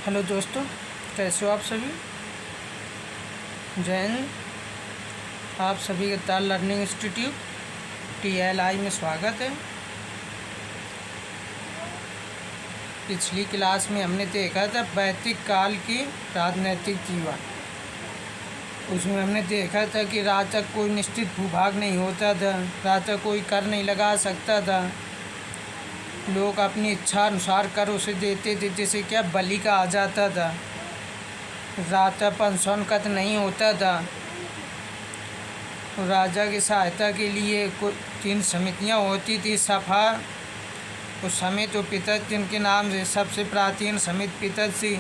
Hello दोस्तों, कैसे हो आप सभी। जय हिंद। आप सभी का ताल लर्निंग इंस्टीट्यूट TLI में स्वागत है। पिछली क्लास में हमने देखा था वैदिक काल की राजनैतिक जीवन। उसमें हमने देखा था कि राजा कोई निश्चित भूभाग नहीं होता था, राजा कोई कर नहीं लगा सकता था, लोग अपनी इच्छा अनुसार कर उसे देते थे, जैसे क्या बलि का आ जाता था। राजा पंसोनकत नहीं होता था। राजा की सहायता के लिए कुछ 3 समितियां होती थी, सभा, उस समिति और पितज, जिनके नाम से सबसे प्राचीन समिति पितज थी।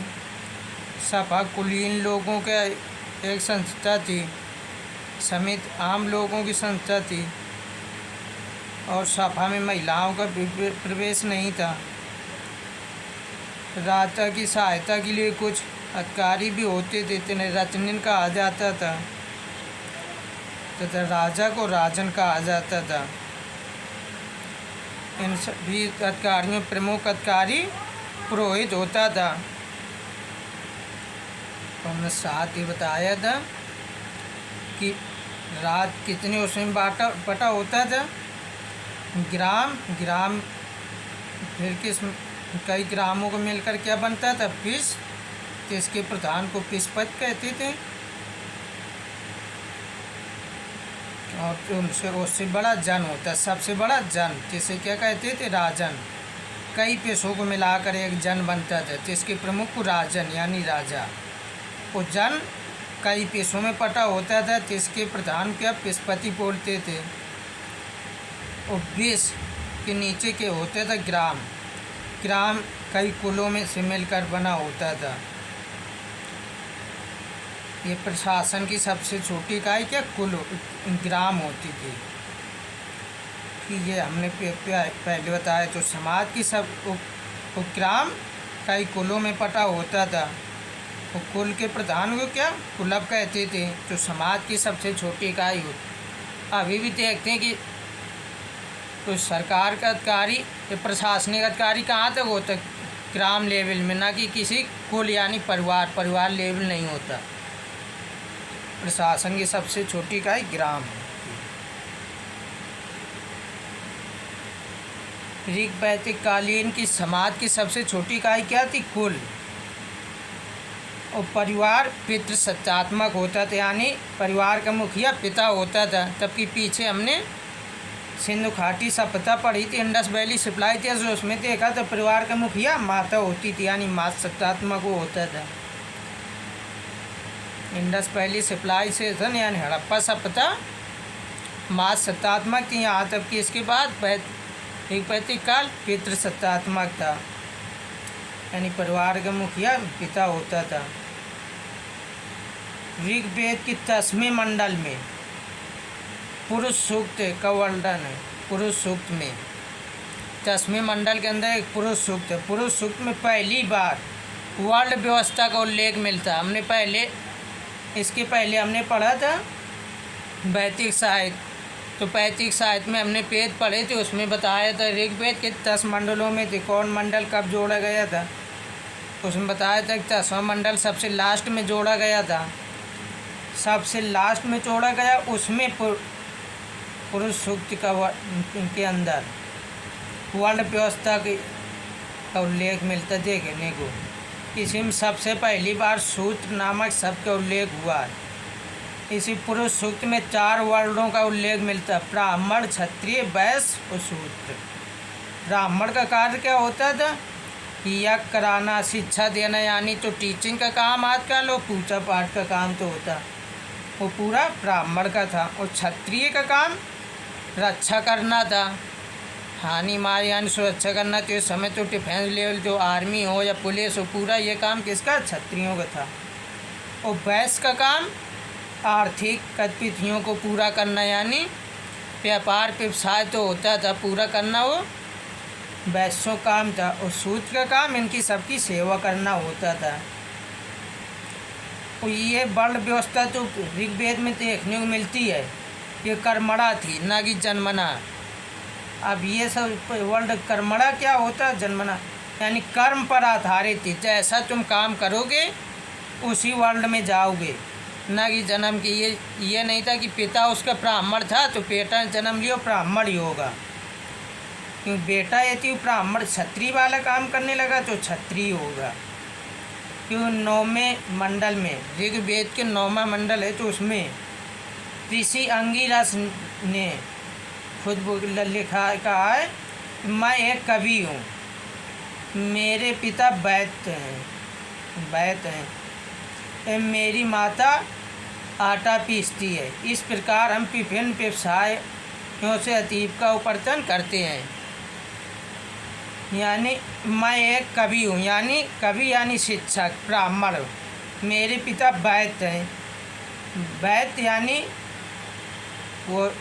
सभा कुलीन लोगों के एक संस्था थी, समिति आम लोगों की संस्था थी, और सभा में महिलाओं का प्रवेश नहीं था। राजा की सहायता के लिए कुछ अधिकारी भी होते थे, जिन्हें रचनिन कहा जाता था तथा राजा को राजन कहा जाता था। इन सभी अधिकारियों में प्रमुख अधिकारी पुरोहित होता था। तो हमने साथ ही बताया था कि राज कितने उसमें बटा होता था। ग्राम फिर कई ग्रामों को मिलकर क्या बनता था, पिस, जिसके प्रधान को पिसपत कहते थे, और उससे बड़ा जन होता, सबसे बड़ा जन, जिसे क्या कहते थे, राजन। कई पेशों को मिलाकर एक जन बनता था, जिसके प्रमुख को राजन यानी राजा। वो जन कई पेशों में पटा होता था, जिसके प्रधान क्या पिसपति बोलते थे। और 20 के नीचे के होते थे ग्राम कई कुलों में से मिलकर बना होता था। ये प्रशासन की सबसे छोटी इकाई क्या ग्राम होती थी। कि ये हमने पहले बताया। तो समाज की सब ग्राम कई कुलों में पटा होता था। वो कुल के प्रधान को क्या कुलब कहते थे, जो समाज की सबसे छोटी इकाई होती। अभी भी देखते हैं कि तो सरकार का अधिकारी या प्रशासनिक अधिकारी कहाँ तक होता, ग्राम लेवल में, ना कि किसी कुल यानी परिवार लेवल नहीं होता। प्रशासन की सबसे छोटी इकाई ग्राम है। ऋग वैदिक कालीन की समाज की सबसे छोटी इकाई क्या थी, कुल। और परिवार पितृसत्तात्मक होता था, यानी परिवार का मुखिया पिता होता था। तबकि पीछे हमने सिंधु घाटी सभ्यता पढ़ी थी, इंडस वैली सप्लाई थी, उसमें देखा तो परिवार का मुखिया माता होती थी, यानी माता सत्तात्मक वो होता था। इंडस वैली सप्लाई से यानी हड़प्पा सभ्यता माता सत्तात्मक थी। यहाँ तक कि इसके बाद एक वैदिक काल पितृसत्तात्मक था, यानी परिवार का मुखिया पिता होता था। ऋग्वेद की 10वें मंडल में पुरुष सूक्त का वर्णन है। पुरुष सूक्त में 10वें मंडल के अंदर एक पुरुष सूक्त है। पुरुष सूक्त में पहली बार वर्ण व्यवस्था का उल्लेख मिलता। इसके पहले हमने पढ़ा था वैदिक साहित्य। तो वैदिक साहित्य में हमने वेद पढ़े थे, उसमें बताया था ऋग्वेद के 10 मंडलों में थे, कौन मंडल कब जोड़ा गया था। उसमें बताया था कि 10वां मंडल सबसे लास्ट में जोड़ा गया था। सबसे लास्ट में जोड़ा गया, उसमें पुरुष सूक्त के अंदर वर्ण व्यवस्था का उल्लेख मिलता देखने को। इसी में सबसे पहली बार सूत्र नामक शब्द का उल्लेख हुआ है। इसी पुरुष सूक्त में 4 वर्णों का उल्लेख मिलता है, ब्राह्मण, क्षत्रिय, वैश्य और शूद्र। ब्राह्मण का कार्य क्या होता था, यज्ञ कराना, शिक्षा देना, यानी तो टीचिंग का काम आजकल, और पूजा पाठ का काम तो होता, वो पूरा ब्राह्मण का था। और क्षत्रिय का काम रक्षा करना था, हानि मार यानी सुरक्षा करना। तो इस समय तो डिफेंस लेवल जो आर्मी हो या पुलिस हो, पूरा ये काम किसका, क्षत्रियों का था। और वैश्य का काम आर्थिक गतिविधियों को पूरा करना, यानी व्यापार व्यवसाय तो होता था, पूरा करना वो वैश्यों का काम था। और शूद्र का काम इनकी सबकी सेवा करना होता था। और ये वर्ण व्यवस्था तो ऋग्वेद में देखने को मिलती है, ये कर्मणा थी, ना कि जन्मना। अब ये सब वर्ण कर्मणा क्या होता है, जन्मना। यानी कर्म पर आधारित थी। जैसा तुम काम करोगे उसी वर्ल्ड में जाओगे, ना कि जन्म की ये नहीं था कि पिता उसका ब्राह्मण था तो बेटा जन्म लियो ब्राह्मण ही होगा। क्योंकि बेटा यदि ब्राह्मण क्षत्रिय वाला काम करने लगा तो क्षत्रिय होगा। क्यों 9वें मंडल में, ऋग्वेद के 9वां मंडल है तो उसमें ऋषि अंगिरस ने खुद लिखा कहा है, मैं एक कवि हूँ, मेरे पिता वैद्य हैं, मेरी माता आटा पीसती है। इस प्रकार हम विभिन्न व्यवसायों से अतीब का उपार्जन करते हैं। यानी मैं एक कवि हूँ, यानी कवि यानी शिक्षक ब्राह्मण। मेरे पिता वैद्य हैं, वैद्य यानी वो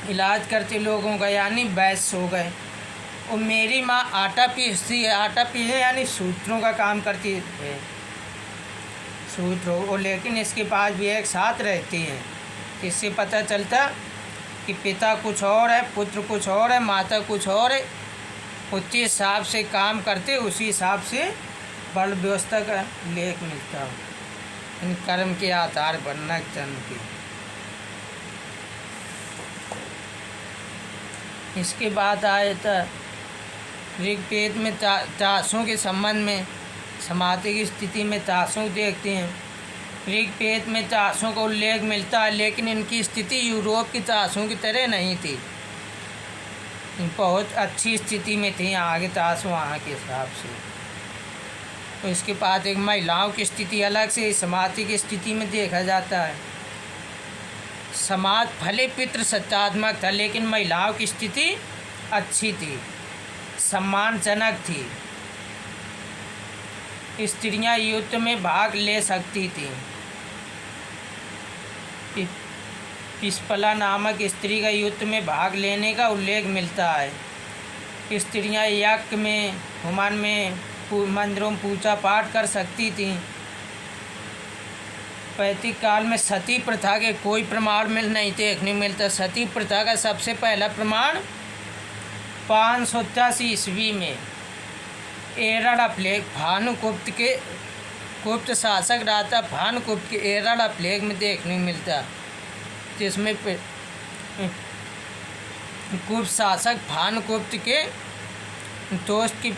इलाज करते लोगों का, यानी वैश्य हो गए। और मेरी माँ आटा पीसती है, आटा पीसने यानी सूत्रों का काम करती है, सूत्र हो। लेकिन इसके पास भी एक साथ रहती हैं। इससे पता चलता कि पिता कुछ और है, पुत्र कुछ और है, माता कुछ और है। उसी हिसाब से काम करते, उसी हिसाब से वर्ण व्यवस्था का लेख मिलता हो। इन कर्म के आधार पर न जन्म के। इसके बाद आए तो ऋग्वेद में ताशों के संबंध में समाधि की स्थिति में ताशों देखते हैं। ऋग्वेद में ताशों का उल्लेख मिलता है, लेकिन इनकी स्थिति यूरोप की ताशों की तरह नहीं थी। बहुत अच्छी स्थिति में थी आगे ताश वहाँ के हिसाब से। तो इसके बाद एक महिलाओं की स्थिति अलग से समाधि की स्थिति में देखा जाता है। समाज भले पितृ सत्तात्मक था, लेकिन महिलाओं की स्थिति अच्छी थी, सम्मानजनक थी। स्त्रियां युद्ध में भाग ले सकती थीं। पिस्पला नामक स्त्री का युद्ध में भाग लेने का उल्लेख मिलता है। स्त्रियां यज्ञ में, होमन में, मंदिरों में पूजा पाठ कर सकती थीं। वैदिक काल में सती प्रथा के कोई प्रमाण नहीं देखने मिलता। सती प्रथा का सबसे पहला प्रमाण 587 ईस्वी में एराडाप्लेग भानुगुप्त के गुप्त शासक राजा भानुगुप्त के एराडाप्लेग में देखने को मिलता, जिसमें गुप्त शासक भानुगुप्त के दोस्त की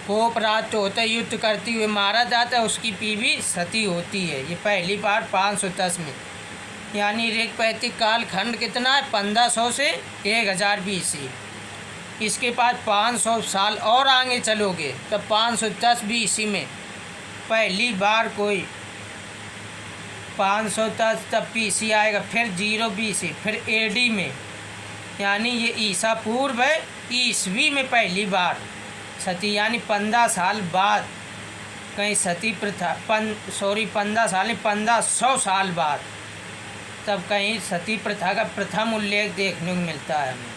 को अपराध होता है, युद्ध करती हुए मारा जाता है। उसकी बीवी सती होती है। ये पहली बार 510 में, यानी ऋग्वैदिक काल खंड कितना है 1500 से 1000 BC। इसके बाद 500 साल और आगे चलोगे तब 510 BC में पहली बार कोई 510 तब BC आएगा, फिर 0 BC, फिर AD में, यानी ये ईसा पूर्व है, ईस्वी में पहली बार सती, यानी 15 साल बाद कहीं सती प्रथा 15 साल नहीं 1500 साल बाद तब कहीं सती प्रथा का प्रथम उल्लेख देखने को मिलता है हमें।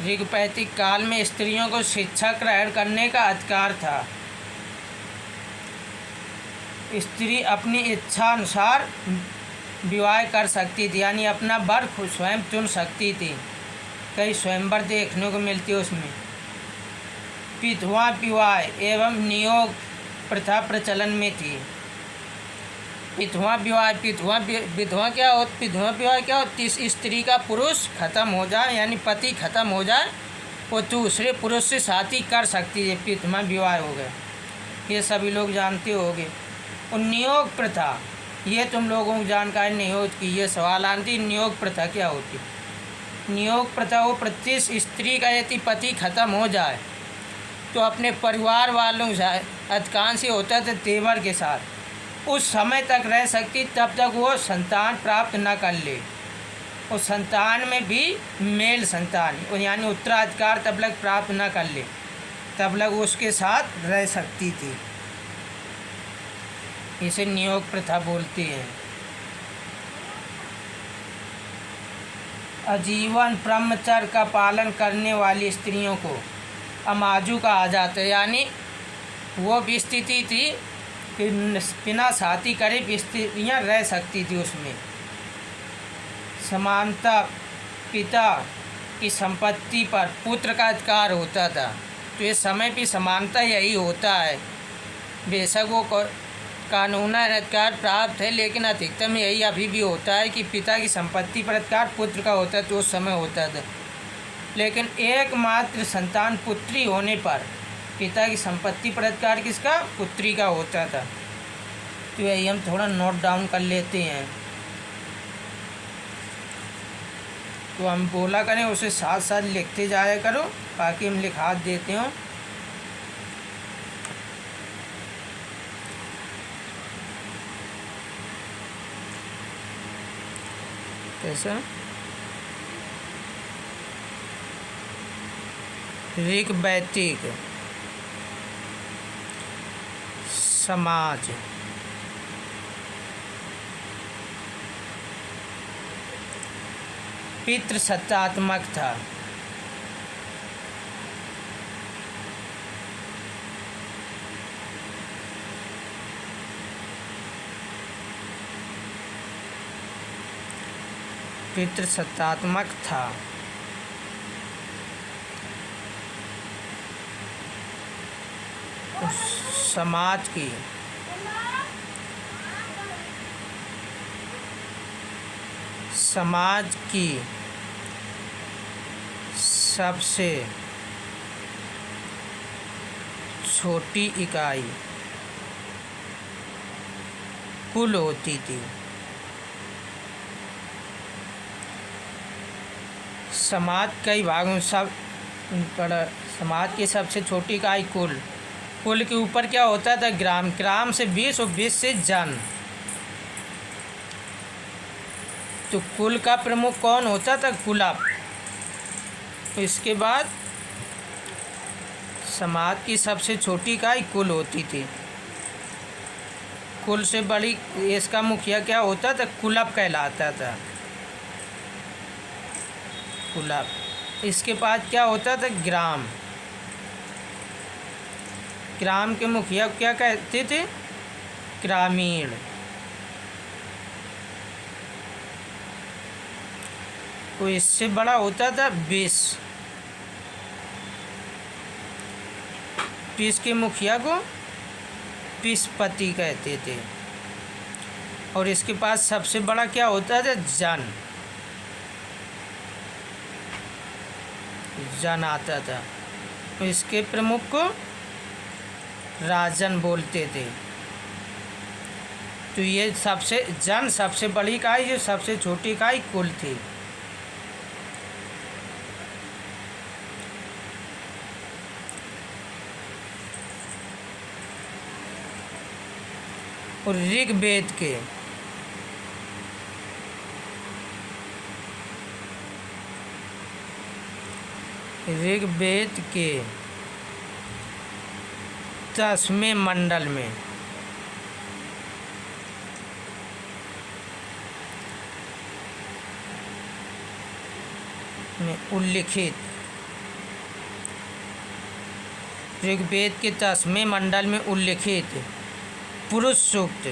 ऋग्वैदिक काल में स्त्रियों को शिक्षा ग्रहण करने का अधिकार था। स्त्री अपनी इच्छा अनुसार विवाह कर सकती थी, यानी अपना वर खुद स्वयं चुन सकती थी। कई स्वयंवर देखने को मिलती है उसमें। विधवा विवाह एवं नियोग प्रथा प्रचलन में थी। विधवा विवाह विधवा क्या होती? इस स्त्री का पुरुष खत्म हो जाए, यानी पति खत्म हो जाए, वो दूसरे पुरुष से शादी कर सकती है, विधवा विवाह हो गए। ये सभी लोग जानते होंगे। और नियोग प्रथा, ये तुम लोगों को जानकारी नहीं होती। ये सवाल आती, नियोग प्रथा क्या होती? नियोग प्रथा वो प्रत्येक स्त्री का यदि पति खत्म हो जाए तो अपने परिवार वालों से, अधिकांश होता था तेवर के साथ, उस समय तक रह सकती तब तक वो संतान प्राप्त न कर ले। और संतान में भी मेल संतान, यानी उत्तराधिकार तब तक प्राप्त न कर ले, तब तक उसके साथ रह सकती थी। इसे नियोग प्रथा बोलते हैं। आजीवन ब्रह्मचर्य का पालन करने वाली स्त्रियों को अमाजू कहा जाता है, यानी वो भी स्थिति थी कि बिना शादी करे स्त्रियाँ रह सकती थी। उसमें समानता पिता की संपत्ति पर पुत्र का अधिकार होता था। तो ये समय की समानता यही होता है। बेशक वो कानूनी अधिकार प्राप्त है, लेकिन अधिकतम यही अभी भी होता है कि पिता की संपत्ति पर अधिकार पुत्र का होता है। तो उस समय होता था, लेकिन एकमात्र संतान पुत्री होने पर पिता की संपत्ति पर अधिकार किसका? पुत्री का होता था। तो यही हम थोड़ा नोट डाउन कर लेते हैं। तो हम बोला करें, उसे साथ साथ लिखते जाया करो ताकि हम लिखा देते हो। कैसा? ऋग्वैदिक समाज पितृसत्तात्मक था। पितृसत्तात्मक था। समाज की सबसे छोटी इकाई कुल होती थी। समाज कई भागों में समाज की सबसे छोटी इकाई कुल के ऊपर क्या होता था? ग्राम से 20 और 20 से जन। तो कुल का प्रमुख कौन होता था? कुलप। तो इसके बाद समाज की सबसे छोटी इकाई कुल होती थी। कुल से बड़ी इसका मुखिया क्या होता था? कुलप कहलाता था। कुलप। इसके बाद क्या होता था? ग्राम। ग्राम के मुखिया क्या कहते थे? ग्रामीण। तो इससे बड़ा होता था 20। 20 के मुखिया को विस्पति कहते थे। और इसके पास सबसे बड़ा क्या होता था? जन आता था। तो इसके प्रमुख को राजन बोलते थे। तो ये सबसे बड़ी इकाई, जो सबसे छोटी इकाई कुल थी। और ऋग्वेद के 10वें मंडल में उल्लिखित ऋग्वेद के 10वें मंडल में उल्लिखित पुरुष सूक्त,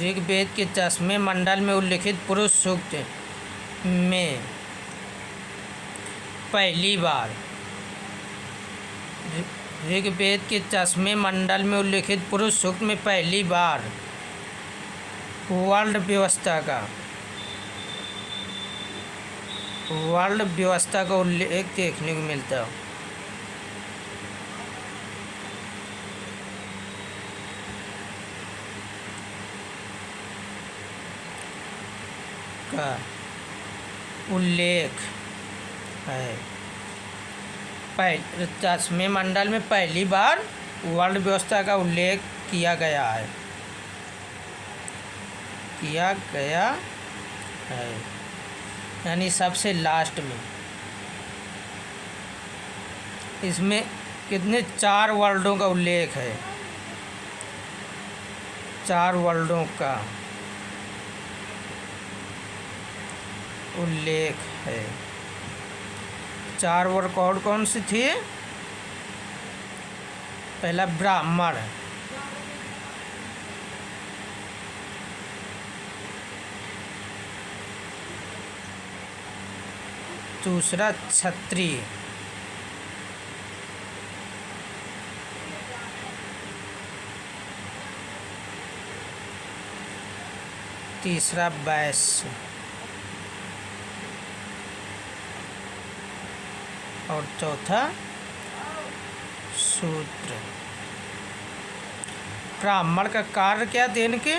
ऋग्वेद के 10वें मंडल में उल्लिखित पुरुष सूक्त में पहली बार ऋग्वेद के 10वें मंडल में उल्लिखित पुरुष सूक्त में पहली बार वर्ल्ड व्यवस्था का उल्लेख देखने को मिलता है। का उल्लेख है। 10वें मंडल में पहली बार वर्ल्ड व्यवस्था का उल्लेख किया गया है। यानी सबसे लास्ट में। इसमें कितने 4 वर्ल्डों का उल्लेख है। 4 वर्ल्डों का उल्लेख है। 4 वर्ड कौन से थे? पहला ब्राह्मण, दूसरा क्षत्रिय, तीसरा वैश्य और चौथा शूद्र। ब्राह्मण का कार्य क्या? दिन के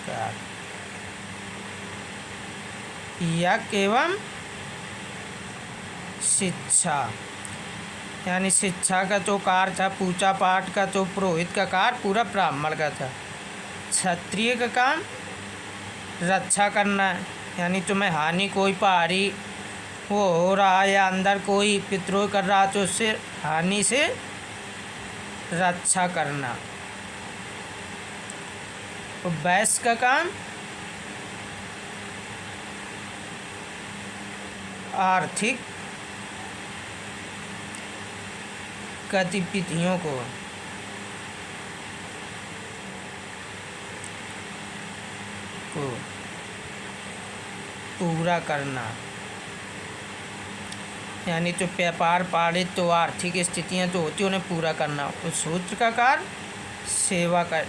कार्य, यज्ञ एवं शिक्षा, यानी शिक्षा का जो कार्य था, पूजा पाठ का जो पुरोहित का कार्य पूरा ब्राह्मण का था। क्षत्रिय का काम रक्षा करना है, यानी तुम्हें हानि कोई पहाड़ी वो हो रहा है या अंदर कोई विद्रोह कर रहा तो उससे हानि से रक्षा करना। तो वैश्य का काम आर्थिक गतिविधियों को पूरा करना, यानी जो व्यापार पारित तो आर्थिक स्थितियां जो होती हैं उन्हें पूरा करना। उस सूत्र का कार्य सेवा कर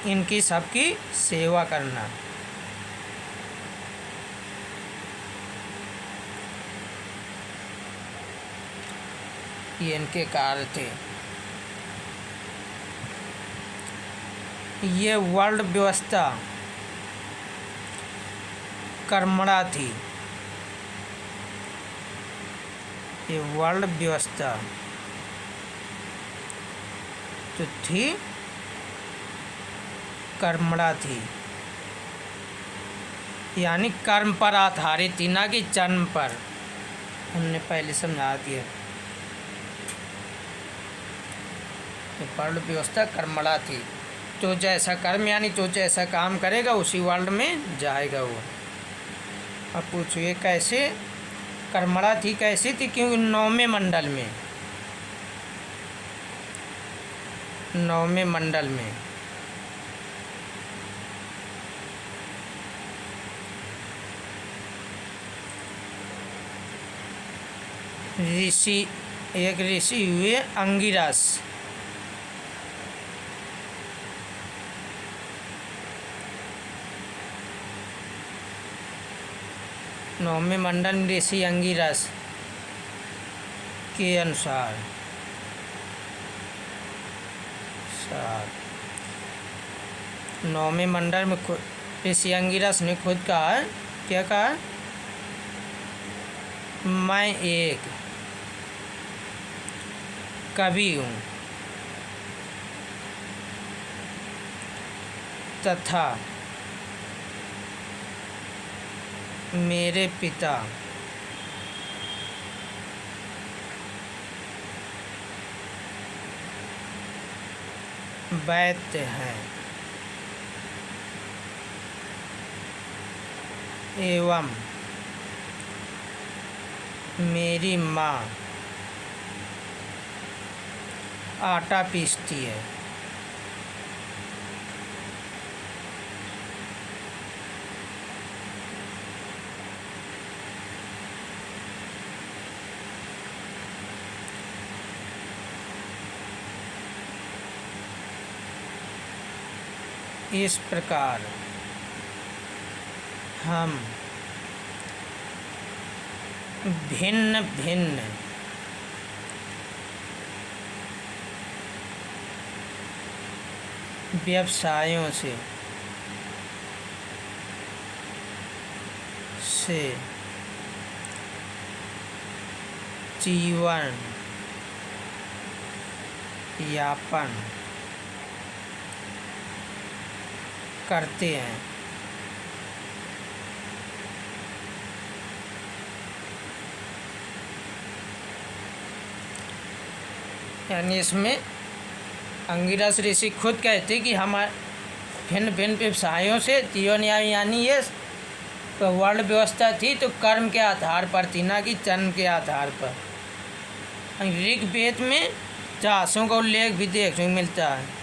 इनकी सबकी सेवा करना। ये इनके कार्य थे। ये वर्ल्ड व्यवस्था कर्मणा थी। ये वर्ल्ड व्यवस्था जो थी कर्मणा थी, यानी कर्म पर आधारित थी, ना कि जन्म पर। हमने पहले समझा दिया। वर्ल्ड व्यवस्था कर्मणा थी, तो जैसा कर्म यानी तो जैसा काम करेगा उसी वर्ल्ड में जाएगा वो। अब पूछिए कैसे कर्मणा थी? कैसी थी? क्योंकि 9वें मंडल में, 9वें मंडल में एक ऋषि हुए अंगिरस। नौवें मंडल ऋषि अंगिरस के अनुसार नौवें मंडल में ऋषि अंगिरस ने खुद कहा है, क्या कहा? मैं एक कवि हूँ तथा मेरे पिता वैद्य हैं एवं मेरी माँ आटा पीसती है। इस प्रकार हम भिन्न भिन्न व्यवसायों से जीवन यापन करते हैं। यानी इसमें अंगिरस ऋषि खुद कहते कि हम भिन्न भिन्न व्यवसायों से जीवन यानी ये वर्ल्ड व्यवस्था थी तो कर्म के आधार पर थी, ना कि जन्म के आधार पर। ऋग्वेद में चाषों का उल्लेख भी देखने को मिलता है।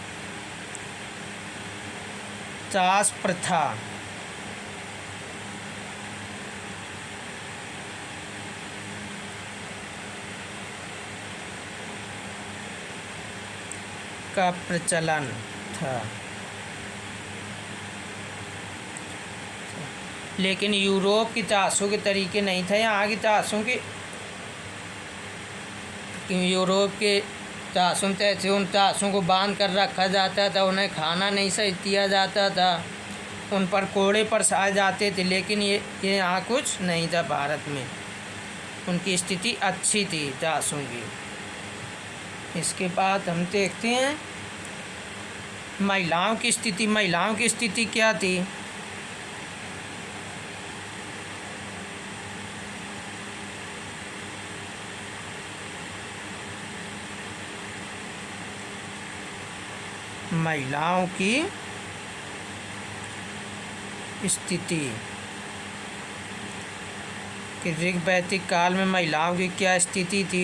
चाष प्रथा का प्रचलन था, लेकिन यूरोप की तहसों के तरीके नहीं थे यहाँ की तहसों के। यूरोप के तहसों ऐसे उन तहसों को बांध कर रखा जाता था, उन्हें खाना नहीं सही दिया जाता था, उन पर कोड़े बरसाए जाते थे, लेकिन ये यहाँ कुछ नहीं था। भारत में उनकी स्थिति अच्छी थी तहसों की। इसके बाद हम देखते हैं महिलाओं की स्थिति। महिलाओं की स्थिति क्या थी? महिलाओं की स्थिति कि ऋग वैदिक काल में महिलाओं की क्या स्थिति थी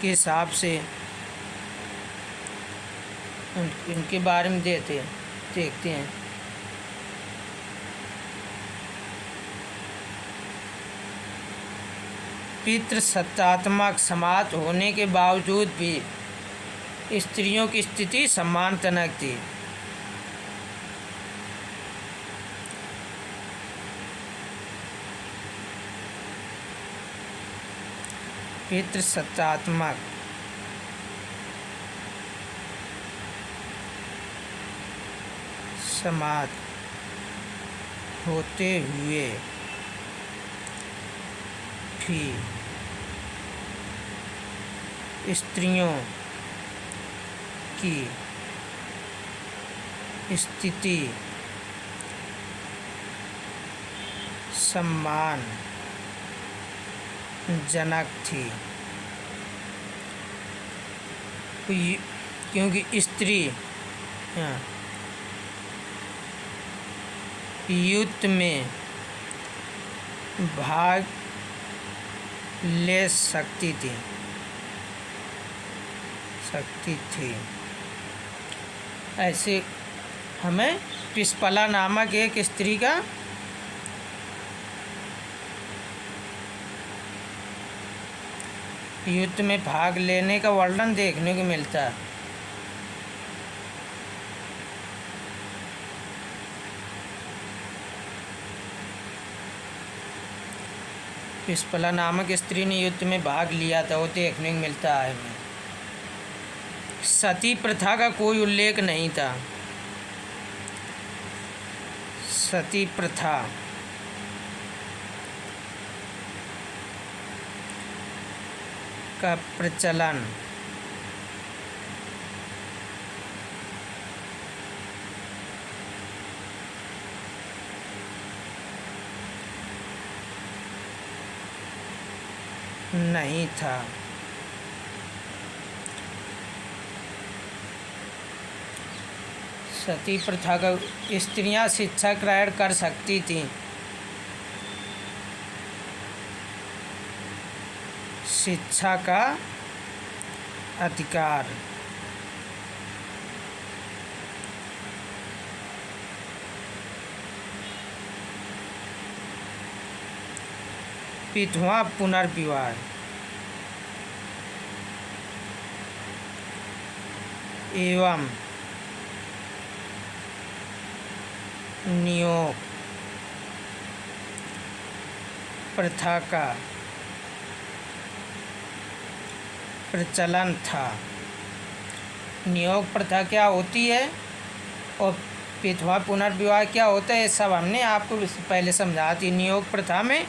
के हिसाब से इनके बारे में देखते हैं। पितृसत्तात्मक समाज होने के बावजूद भी स्त्रियों की स्थिति सम्मानजनक थी। पितृसत्तात्मक समाज होते हुए भी स्त्रियों की स्थिति सम्मानजनक थी, क्योंकि स्त्री युद्ध में भाग ले सकती थी। ऐसे हमें पिस्पला नामक एक स्त्री का युद्ध में भाग लेने का वर्णन देखने को मिलता है। पिस्पला नामक स्त्री ने युद्ध में भाग लिया था, वो देखने को मिलता है हमें। सती प्रथा का कोई उल्लेख नहीं था। सती प्रथा का प्रचलन नहीं था। सती प्रथा का स्त्रियां शिक्षा ग्रहण कर सकती थीं। शिक्षा का अधिकार विधवा पुनर्विवाह एवं नियोग प्रथा का प्रचलन था। नियोग प्रथा क्या होती है और विधवा पुनर्विवाह क्या होता है, सब हमने आपको पहले समझा दी। नियोग प्रथा में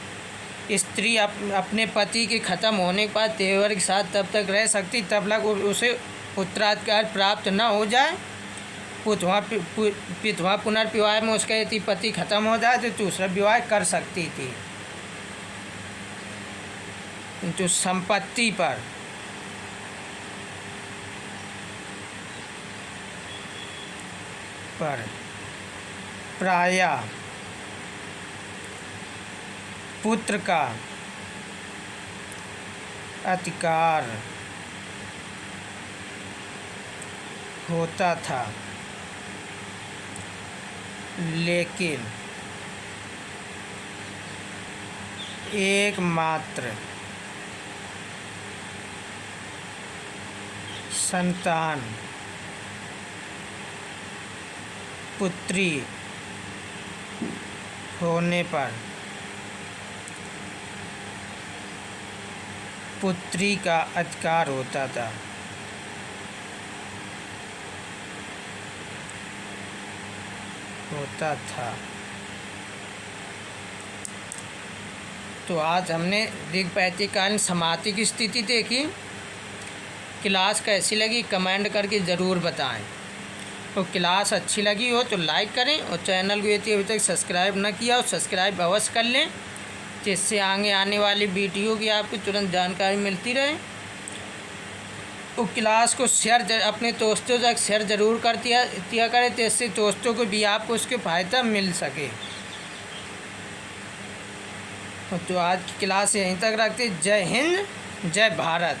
स्त्री अपने पति के ख़त्म होने के बाद देवर के साथ तब तक रह सकती तब तक उसे उत्तराधिकार प्राप्त न हो जाए। विधवा पुनर्विवाह में उसका यदि पति ख़त्म हो जाए तो दूसरा विवाह कर सकती थी, किंतु संपत्ति पर प्रायः पुत्र का अधिकार होता था, लेकिन एकमात्र संतान पुत्री होने पर पुत्री का अधिकार होता था। तो आज हमने दिग्वैतिकालीन समाधि की स्थिति देखी। क्लास कैसी लगी कमेंट करके ज़रूर बताएं। तो क्लास अच्छी लगी हो तो लाइक करें और चैनल को यदि अभी तक सब्सक्राइब न किया हो सब्सक्राइब अवश्य कर लें, जिससे आगे आने वाली वीडियो की आपको तुरंत जानकारी मिलती रहे। तो क्लास को शेयर अपने दोस्तों तक शेयर ज़रूर कर दिया करें, जिससे दोस्तों को भी आपको उसके फ़ायदा मिल सके। तो आज की क्लास यहीं तक रखते। जय हिंद, जय भारत।